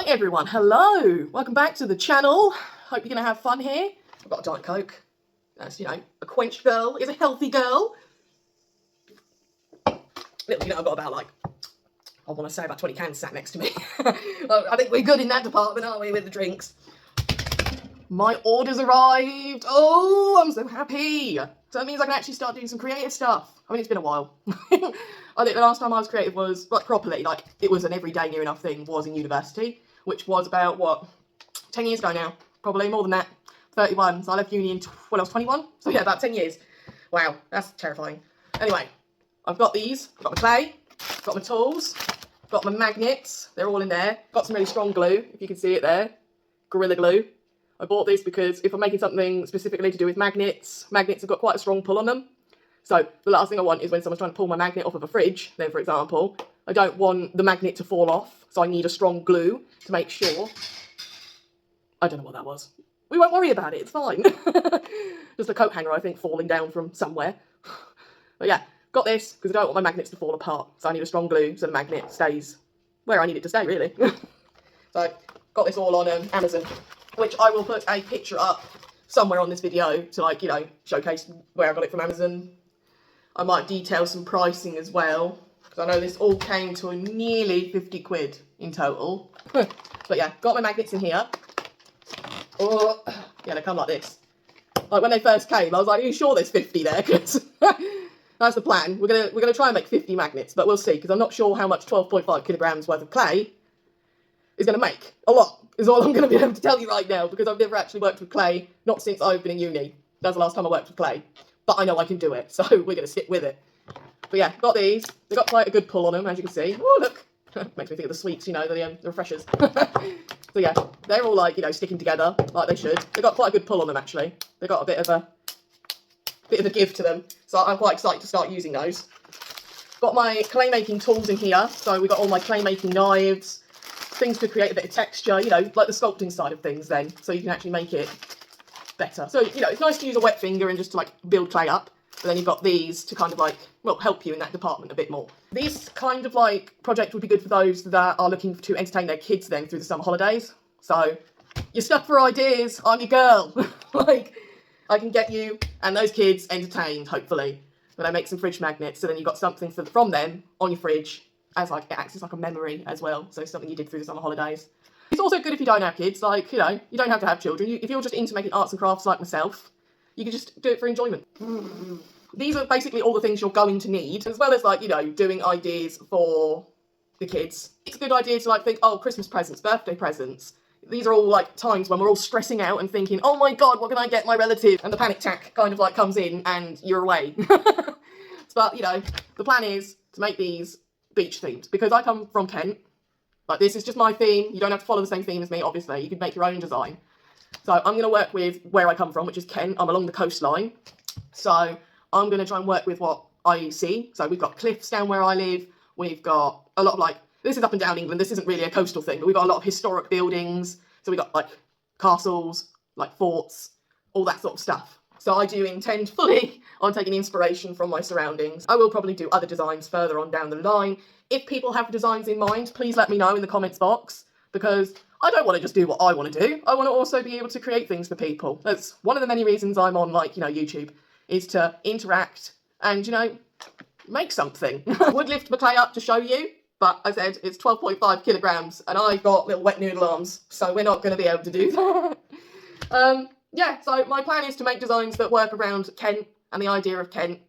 everyone, hello, welcome back to the channel. Hope you're gonna have fun here. I've got a Diet Coke. That's, you know, a quenched girl is a healthy girl. Little, you know, I've got about, like, I want to say about 20 cans sat next to me. I think we're good in that department, aren't we, with the drinks? My order's arrived. Oh, I'm so happy. So that means I can actually start doing some creative stuff. I mean, it's been a while. I think the last time I was creative was, like, properly, like, it was an everyday near enough thing, was in university, which was about, what, 10 years ago now? Probably more than that. 31. So I left uni when I was 21. So yeah, about 10 years. Wow, that's terrifying. Anyway, I've got these. I've got my clay. I've got my tools. I've got my magnets. They're all in there. Got some really strong glue, if you can see it there. Gorilla Glue. I bought this because if I'm making something specifically to do with magnets have got quite a strong pull on them. So the last thing I want is when someone's trying to pull my magnet off of a fridge, then for example, I don't want the magnet to fall off. So I need a strong glue to make sure. I don't know what that was. We won't worry about it, it's fine. Just a coat hanger, I think, falling down from somewhere. But yeah, got this because I don't want my magnets to fall apart. So I need a strong glue so the magnet stays where I need it to stay, really. So got this all on Amazon, which I will put a picture up somewhere on this video to, like, you know, showcase where I got it from Amazon. I might detail some pricing as well, because I know this all came to nearly 50 quid in total. But yeah, got my magnets in here. Oh, yeah, they come like this. Like when they first came, I was like, are you sure there's 50 there? Because that's the plan. We're gonna try and make 50 magnets, but we'll see, because I'm not sure how much 12.5 kilograms worth of clay is going to make. A lot is all I'm going to be able to tell you right now, because I've never actually worked with clay, not since I've been in uni. That's the last time I worked with clay. But I know I can do it, so we're going to stick with it. But yeah, got these. They've got quite a good pull on them, as you can see. Oh, look. Makes me think of the sweets, you know, the refreshers. So yeah, they're all, like, you know, sticking together like they should. They've got quite a good pull on them, actually. They've got a bit of a give to them. So I'm quite excited to start using those. Got my clay making tools in here. So we've got all my clay making knives, things to create a bit of texture, you know, like the sculpting side of things then, so you can actually make it better. So, you know, it's nice to use a wet finger and just to, like, build clay up, but then you've got these to kind of, like, well, help you in that department a bit more. This kind of, like, project would be good for those that are looking to entertain their kids then through the summer holidays. So, you're stuck for ideas, I'm your girl. Like, I can get you and those kids entertained, hopefully, when I make some fridge magnets, so then you've got something from them on your fridge, as, like, it acts as like a memory as well, so something you did through the summer holidays. It's also good if you don't have kids, like, you know, you don't have to have children. If you're just into making arts and crafts like myself, you can just do it for enjoyment. These are basically all the things you're going to need, as well as, like, you know, doing ideas for the kids. It's a good idea to, like, think, oh, Christmas presents, birthday presents. These are all, like, times when we're all stressing out and thinking, oh my God, what can I get my relative? And the panic attack kind of, like, comes in and you're away. But, you know, the plan is to make these beach themed, because I come from Kent. Like, this is just my theme. You don't have to follow the same theme as me, obviously. You can make your own design. So I'm going to work with where I come from, which is Kent. I'm along the coastline. So I'm going to try and work with what I see. So we've got cliffs down where I live. We've got a lot of, like, this is up and down England. This isn't really a coastal thing, but we've got a lot of historic buildings. So we've got, like, castles, like forts, all that sort of stuff. So I do intend fully on taking inspiration from my surroundings. I will probably do other designs further on down the line. If people have designs in mind, please let me know in the comments box, because I don't want to just do what I want to do. I want to also be able to create things for people. That's one of the many reasons I'm on, like, you know, YouTube, is to interact and, you know, make something. I would lift my clay up to show you, but I said it's 12.5 kilograms and I've got little wet noodle arms, so we're not going to be able to do that. Yeah, so my plan is to make designs that work around Kent and the idea of Kent.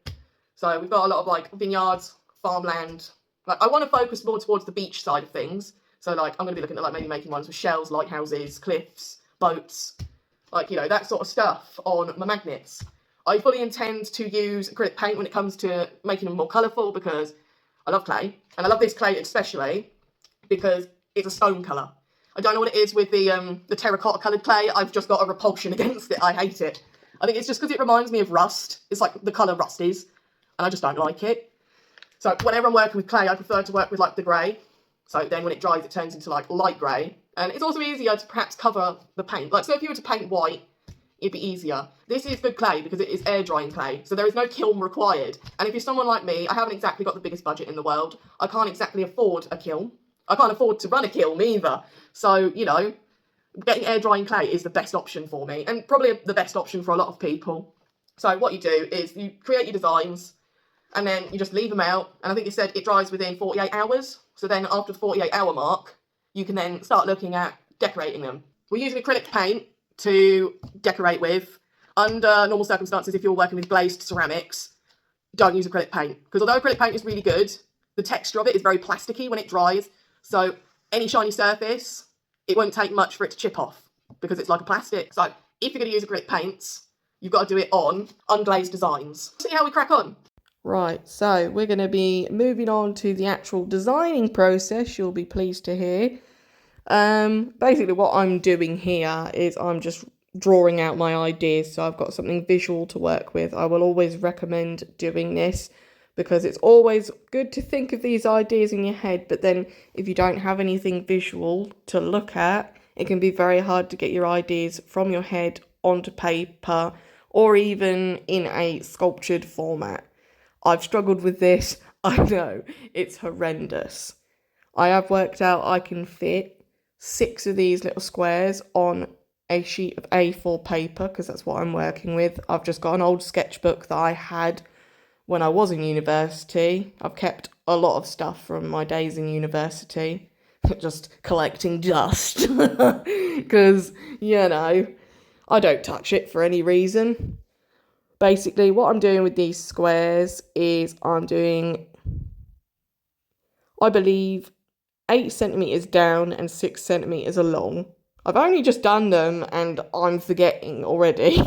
So we've got a lot of, like, vineyards, farmland. Like, I want to focus more towards the beach side of things. So, like, I'm going to be looking at, like, maybe making ones with shells, lighthouses, cliffs, boats, like, you know, that sort of stuff on my magnets. I fully intend to use acrylic paint when it comes to making them more colourful, because I love clay. And I love this clay especially because it's a stone colour. I don't know what it is with the terracotta coloured clay. I've just got a repulsion against it. I hate it. I think it's just because it reminds me of rust. It's like the colour rust is, and I just don't like it. So whenever I'm working with clay, I prefer to work with, like, the grey. So then when it dries, it turns into, like, light grey. And it's also easier to perhaps cover the paint. Like, so if you were to paint white, it'd be easier. This is good clay because it is air drying clay, so there is no kiln required. And if you're someone like me, I haven't exactly got the biggest budget in the world. I can't exactly afford a kiln. I can't afford to run a kiln either. So, you know, getting air drying clay is the best option for me, and probably the best option for a lot of people. So what you do is you create your designs, and then you just leave them out. And I think it said it dries within 48 hours. So then after the 48-hour mark, you can then start looking at decorating them. We're using acrylic paint to decorate with. Under normal circumstances, if you're working with glazed ceramics, don't use acrylic paint. Because although acrylic paint is really good, the texture of it is very plasticky when it dries. So any shiny surface, it won't take much for it to chip off because it's like a plastic. So if you're going to use acrylic paints, you've got to do it on unglazed designs. See how we crack on. Right, so we're going to be moving on to the actual designing process, you'll be pleased to hear. Basically what I'm doing here is I'm just drawing out my ideas, so I've got something visual to work with. I will always recommend doing this because it's always good to think of these ideas in your head, but then if you don't have anything visual to look at, it can be very hard to get your ideas from your head onto paper or even in a sculptured format. I've struggled with this. I know, it's horrendous. I have worked out I can fit 6 of these little squares on a sheet of A4 paper because that's what I'm working with. I've just got an old sketchbook that I had when I was in university. I've kept a lot of stuff from my days in university, just collecting dust because, you know, I don't touch it for any reason. Basically, what I'm doing with these squares is I'm doing, I believe, 8 centimetres down and 6 centimetres along. I've only just done them and I'm forgetting already.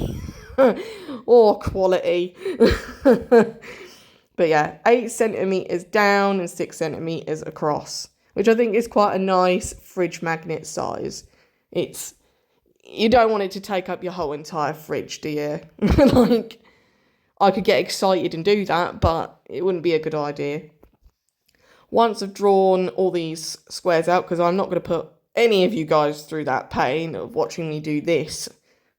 Or quality. But yeah, 8 centimetres down and 6 centimetres across, which I think is quite a nice fridge magnet size. You don't want it to take up your whole entire fridge, do you? Like, I could get excited and do that, but it wouldn't be a good idea. Once I've drawn all these squares out, because I'm not going to put any of you guys through that pain of watching me do this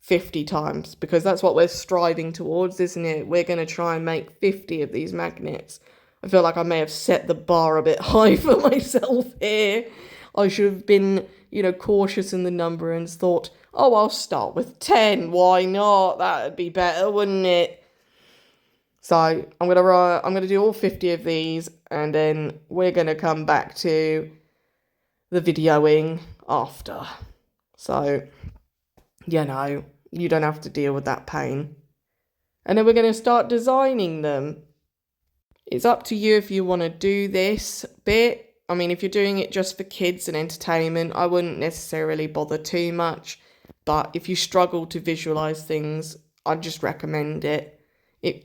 50 times, because that's what we're striving towards, isn't it? We're going to try and make 50 of these magnets. I feel like I may have set the bar a bit high for myself here. I should have been, cautious in the number and thought, oh, I'll start with 10. Why not? That'd be better, wouldn't it? So I'm gonna do all 50 of these, and then we're gonna come back to the videoing after. So, you don't have to deal with that pain. And then we're gonna start designing them. It's up to you if you want to do this bit. I mean, if you're doing it just for kids and entertainment, I wouldn't necessarily bother too much. But if you struggle to visualise things, I'd just recommend it.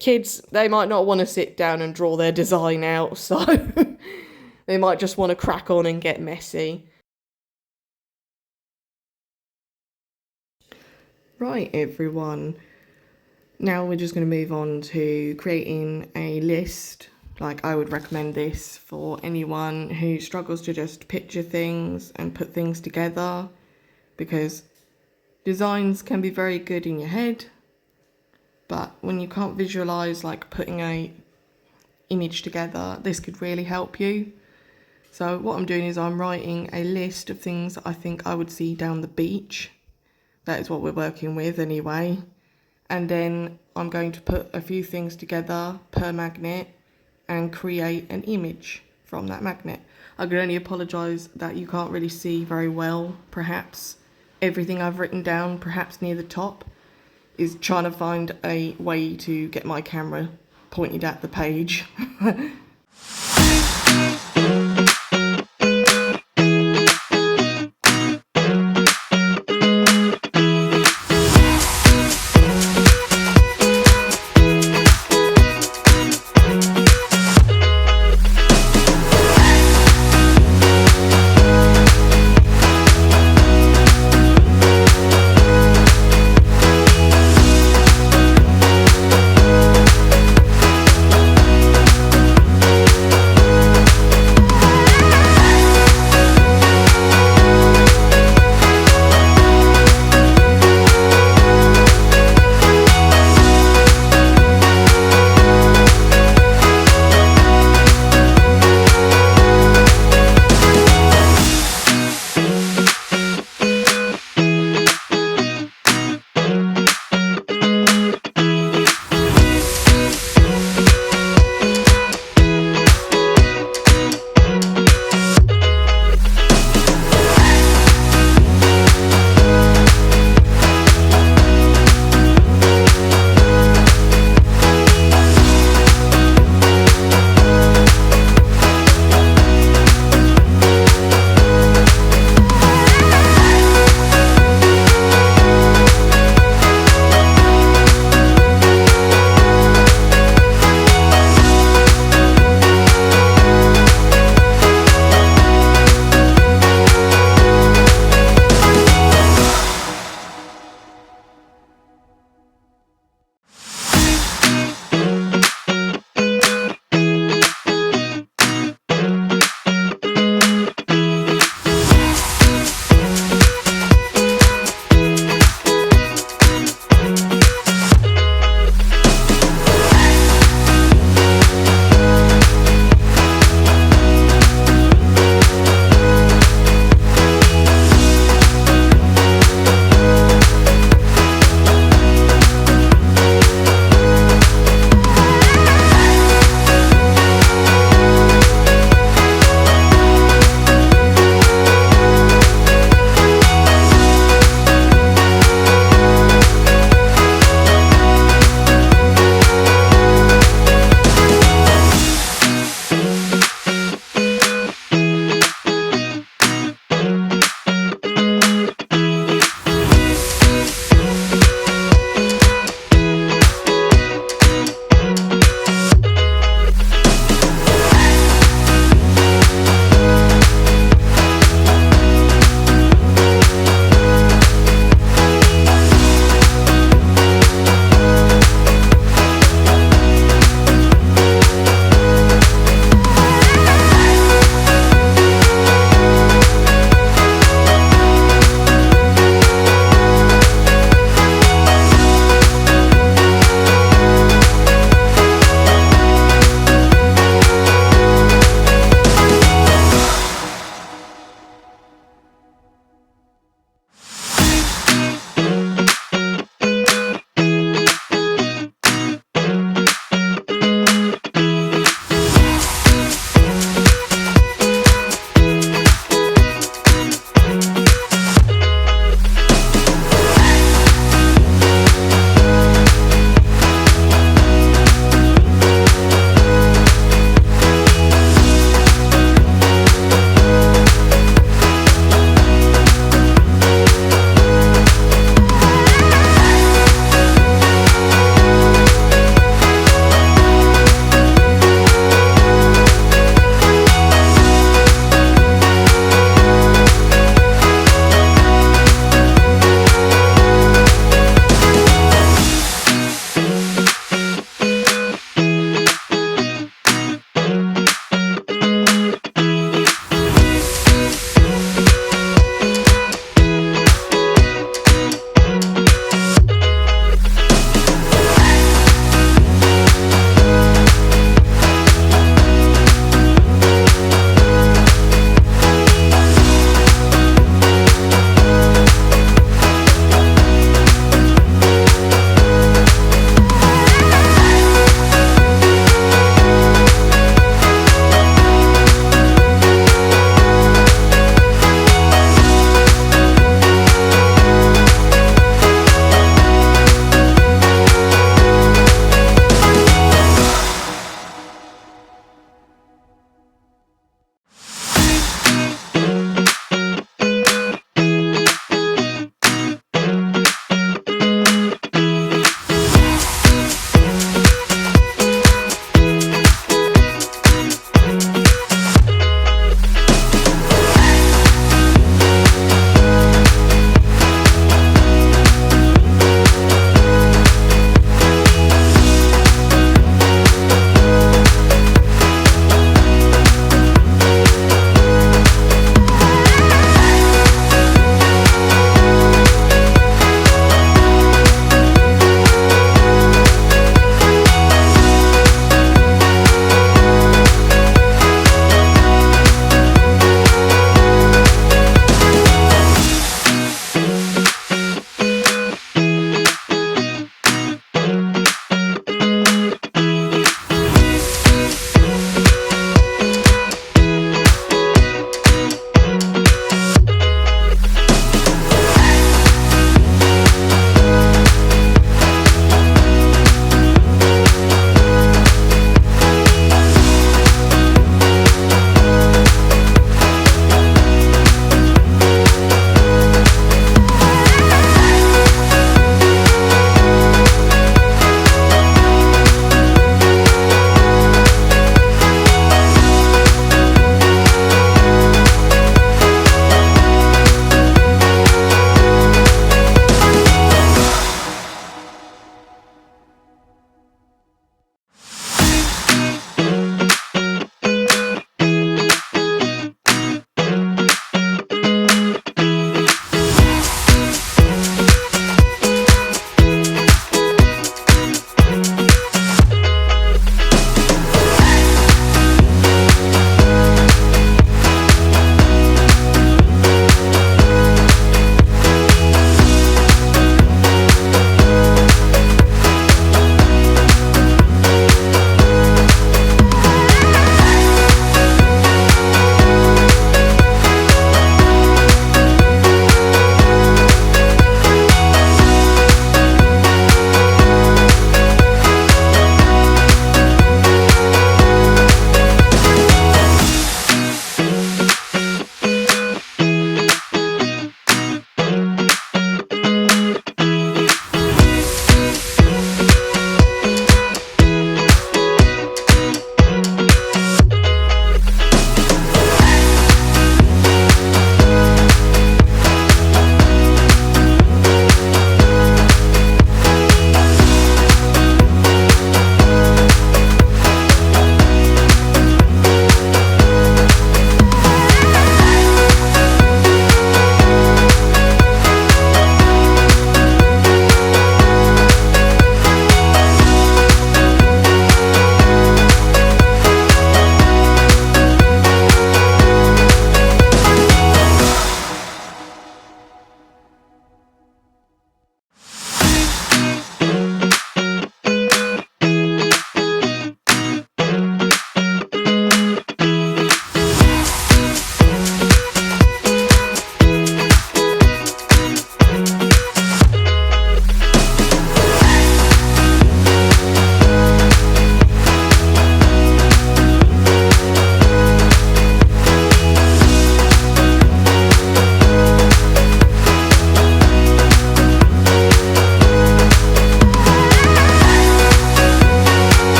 Kids, they might not want to sit down and draw their design out, so they might just want to crack on and get messy. Right, everyone. Now we're just going to move on to creating a list. Like, I would recommend this for anyone who struggles to just picture things and put things together, because designs can be very good in your head, but when you can't visualise, like, putting a image together, this could really help you. So what I'm doing is I'm writing a list of things that I think I would see down the beach. That is what we're working with anyway. And then I'm going to put a few things together per magnet and create an image from that magnet. I can only apologise that you can't really see very well, perhaps. Everything I've written down, perhaps near the top, is trying to find a way to get my camera pointed at the page.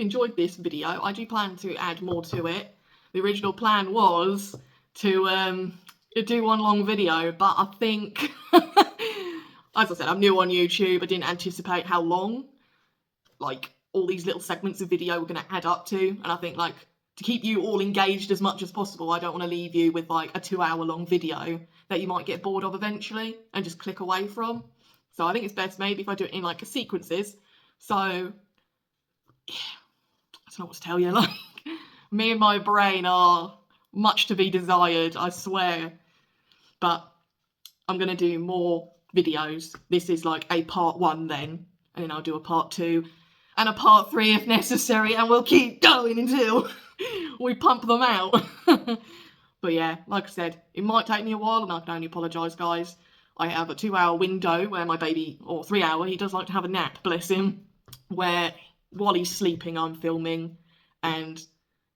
enjoyed this video. I do plan to add more to it. The original plan was to do one long video, but I think, as I said, I'm new on YouTube. I didn't anticipate how long, like, all these little segments of video were going to add up to. And I think, like, to keep you all engaged as much as possible, I don't want to leave you with, like, a 2-hour-long video that you might get bored of eventually and just click away from. So I think it's best maybe if I do it in, like, sequences. So, yeah, I don't know what to tell you. Like, me and my brain are much to be desired, I swear. But I'm going to do more videos. This is like a part 1 then, and then I'll do a part 2 and a part 3 if necessary, and we'll keep going until we pump them out. But yeah, like I said, it might take me a while, and I can only apologise, guys. I have a 2-hour window where my baby, or 3-hour, he does like to have a nap, bless him, where while he's sleeping I'm filming and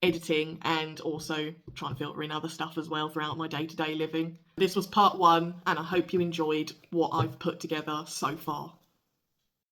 editing and also trying to filter in other stuff as well throughout my day-to-day living. This was part 1, and I hope you enjoyed what I've put together so far.